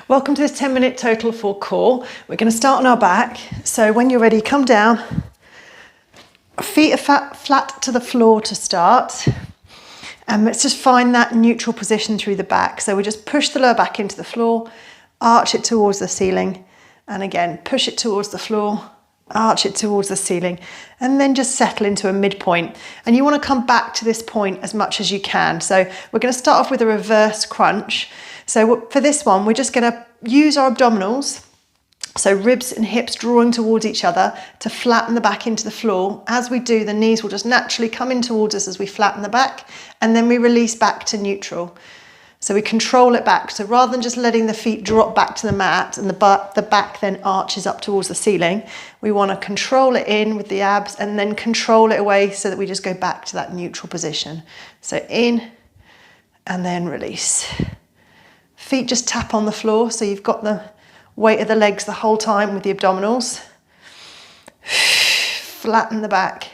Welcome to this 10-minute total for core. We're going to start on our back. So when you're ready, come down. Feet are flat to the floor to start. And let's just find that neutral position through the back. So we just push the lower back into the floor, arch it towards the ceiling. And again, push it towards the floor, arch it towards the ceiling, and then just settle into a midpoint. And you want to come back to this point as much as you can. So we're going to start off with a reverse crunch. So for this one, we're just going to use our abdominals, so ribs and hips drawing towards each other to flatten the back into the floor. As we do, the knees will just naturally come in towards us as we flatten the back, and then we release back to neutral. So we control it back. So rather than just letting the feet drop back to the mat and the back then arches up towards the ceiling, we want to control it in with the abs and then control it away so that we just go back to that neutral position. So in and then release. Feet just tap on the floor, so you've got the weight of the legs the whole time with the abdominals. Flatten the back,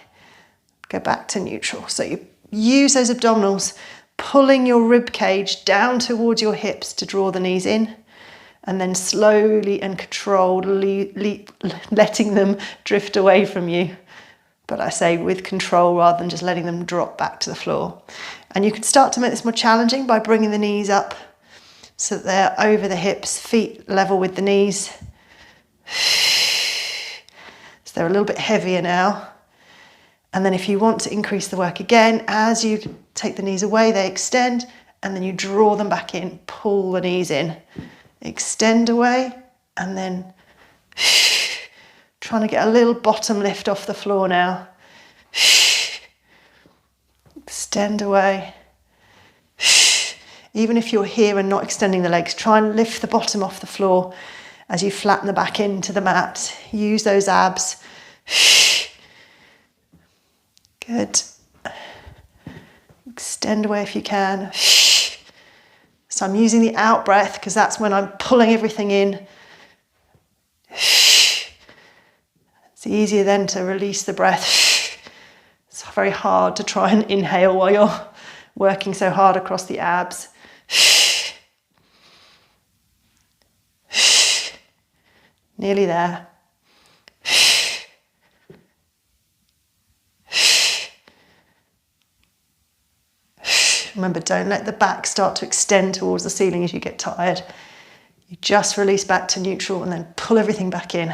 go back to neutral. So you use those abdominals, pulling your rib cage down towards your hips to draw the knees in, and then slowly and controlled letting them drift away from you. But I say with control rather than just letting them drop back to the floor. And you can start to make this more challenging by bringing the knees up so that they're over the hips, feet level with the knees. So they're a little bit heavier now. And then if you want to increase the work again, as you take the knees away, they extend, and then you draw them back in, pull the knees in, extend away, and then trying to get a little bottom lift off the floor now. Extend away. Even if you're here and not extending the legs, try and lift the bottom off the floor as you flatten the back into the mat. Use those abs. Good. Extend away if you can. So I'm using the out breath because that's when I'm pulling everything in. It's easier then to release the breath. It's very hard to try and inhale while you're working so hard across the abs. Nearly there. Remember, don't let the back start to extend towards the ceiling as you get tired. You just release back to neutral and then pull everything back in.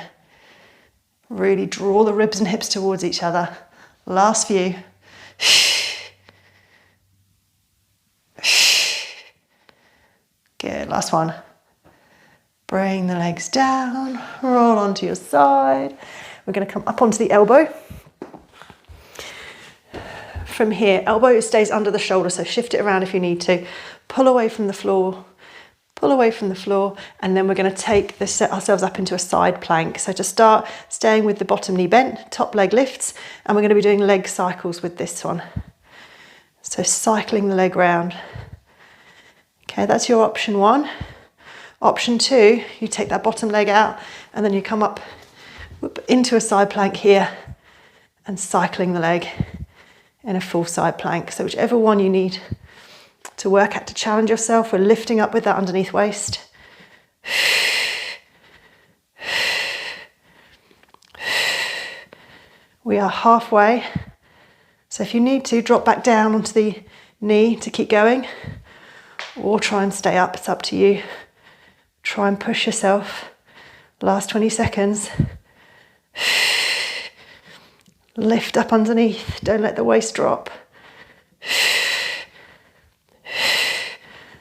Really draw the ribs and hips towards each other. Last few. Good, last one. Bring the legs down, roll onto your side. We're going to come up onto the elbow. From here, elbow stays under the shoulder, so shift it around if you need to. Pull away from the floor, and then we're going to set ourselves up into a side plank. So to start, staying with the bottom knee bent, top leg lifts, and we're going to be doing leg cycles with this one. So cycling the leg round. Okay, that's your option one. Option two, you take that bottom leg out and then you come up into a side plank here and cycling the leg in a full side plank. So whichever one you need to work at to challenge yourself, we're lifting up with that underneath waist. We are halfway. So if you need to, drop back down onto the knee to keep going, or try and stay up, it's up to you. Try and push yourself. Last 20 seconds. Lift up underneath. Don't let the waist drop.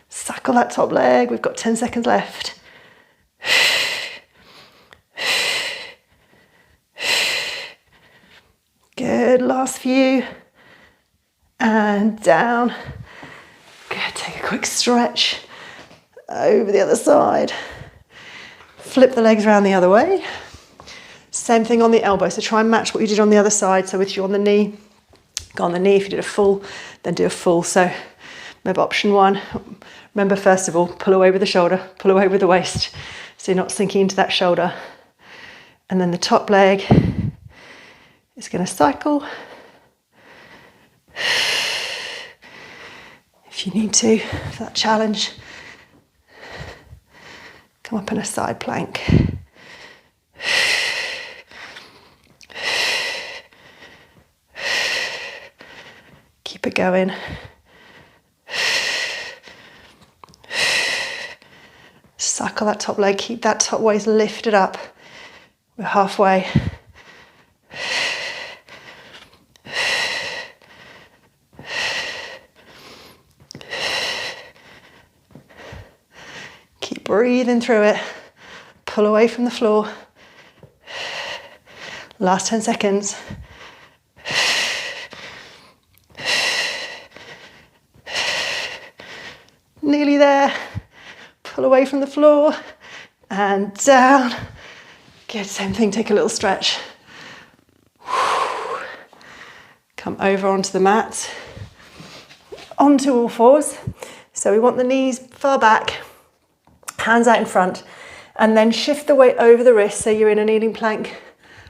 Suckle that top leg. We've got 10 seconds left. Good. Last few. And down. Good. Take a quick stretch. Over the other side. Flip the legs around the other way. Same thing on the elbow. So try and match what you did on the other side. So with you on the knee, go on the knee. If you did a full, then do a full. So remember option one. Remember first of all, pull away with the shoulder, pull away with the waist. So you're not sinking into that shoulder. And then the top leg is going to cycle. If you need to, for that challenge. Come up in a side plank. Keep it going. Cycle that top leg, keep that top waist lifted up. We're halfway. Keep breathing through it. Pull away from the floor. Last 10 seconds. Nearly there. Pull away from the floor and down. Good, same thing, take a little stretch. Come over onto the mat. Onto all fours. So we want the knees far back, hands out in front, and then shift the weight over the wrist so you're in a kneeling plank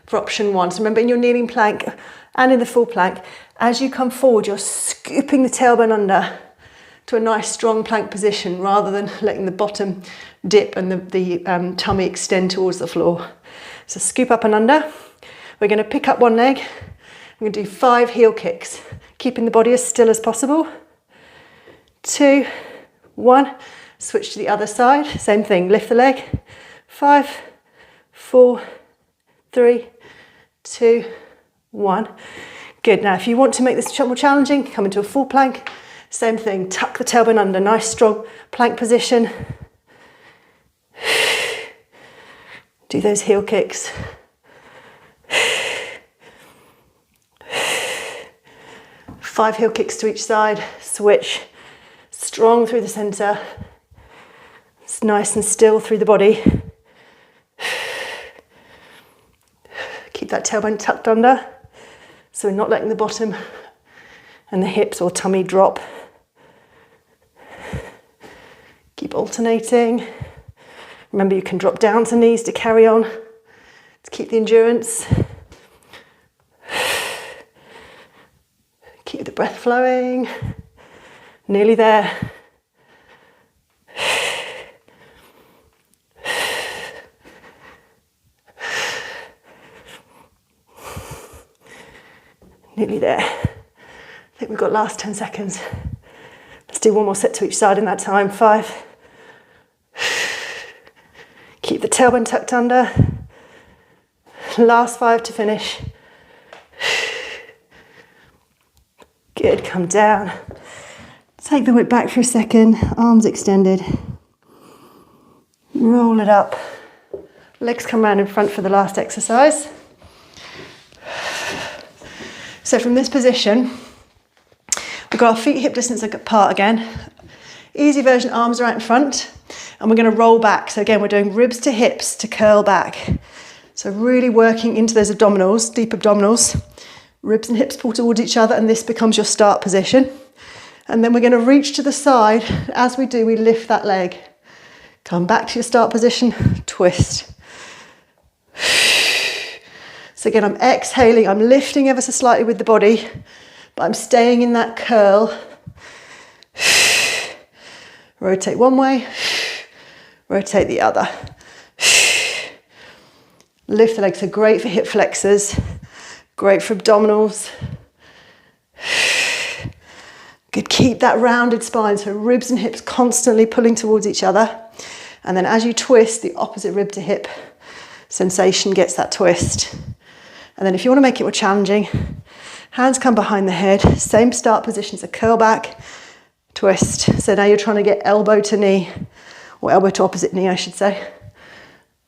for option 1. So remember, in your kneeling plank and in the full plank, as you come forward, you're scooping the tailbone under to a nice strong plank position rather than letting the bottom dip and the tummy extend towards the floor. So scoop up and under. We're going to pick up one leg. We're going to do 5 heel kicks, keeping the body as still as possible. 2, 1, switch to the other side. Same thing, lift the leg. 5, 4, 3, 2, 1. Good, now if you want to make this more challenging, come into a full plank. Same thing, tuck the tailbone under, nice strong plank position. Do those heel kicks. Five heel kicks to each side, switch. Strong through the center. It's nice and still through the body. Keep that tailbone tucked under, so we're not letting the bottom and the hips or tummy drop. Keep alternating. Remember, you can drop down to knees to carry on, to keep the endurance. Keep the breath flowing. Nearly there. Nearly there. I think we've got last 10 seconds. Let's do one more set to each side in that time. 5. Keep the tailbone tucked under. Last 5 to finish. Good, come down. Take the weight back for a second, arms extended. Roll it up. Legs come round in front for the last exercise. So from this position, we've got our feet hip distance apart again. Easy version, arms are out in front, and we're going to roll back. So again, we're doing ribs to hips to curl back. So really working into those abdominals, deep abdominals. Ribs and hips pull towards each other, and this becomes your start position. And then we're going to reach to the side. As we do, we lift that leg. Come back to your start position, twist. So again, I'm exhaling, I'm lifting ever so slightly with the body, but I'm staying in that curl. Rotate one way, rotate the other. Lift the legs, so great for hip flexors, great for abdominals. Good, keep that rounded spine, so ribs and hips constantly pulling towards each other. And then as you twist, the opposite rib to hip sensation gets that twist. And then if you want to make it more challenging, hands come behind the head, same start position, so curl back, twist. So now you're trying to get elbow to knee, or elbow to opposite knee, I should say.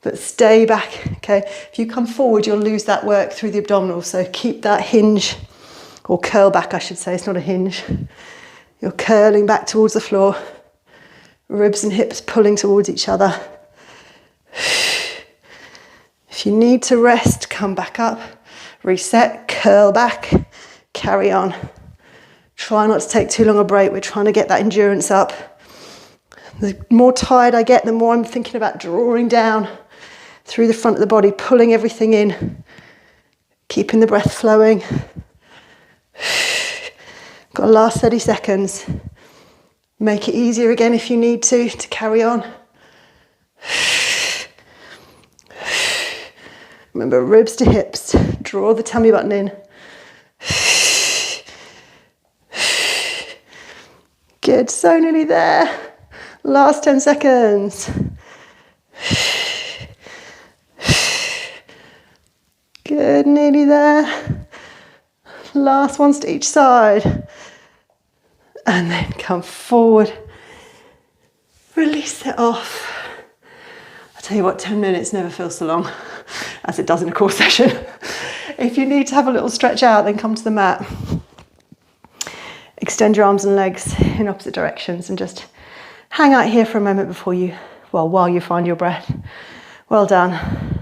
But stay back, okay? If you come forward, you'll lose that work through the abdominals, so keep that hinge, or curl back, I should say, it's not a hinge. You're curling back towards the floor, ribs and hips pulling towards each other. If you need to rest, come back up, reset, curl back, carry on. Try not to take too long a break. We're trying to get that endurance up. The more tired I get, the more I'm thinking about drawing down through the front of the body, pulling everything in, keeping the breath flowing. Got a last 30 seconds. Make it easier again if you need to carry on. Remember, ribs to hips. Draw the tummy button in. Good, so nearly there. Last 10 seconds. Good, nearly there. Last ones to each side. And then come forward. Release it off. I'll tell you what, 10 minutes never feels so long as it does in a core session. If you need to have a little stretch out, then come to the mat. Extend your arms and legs in opposite directions and just hang out here for a moment before you, while you find your breath. Well done.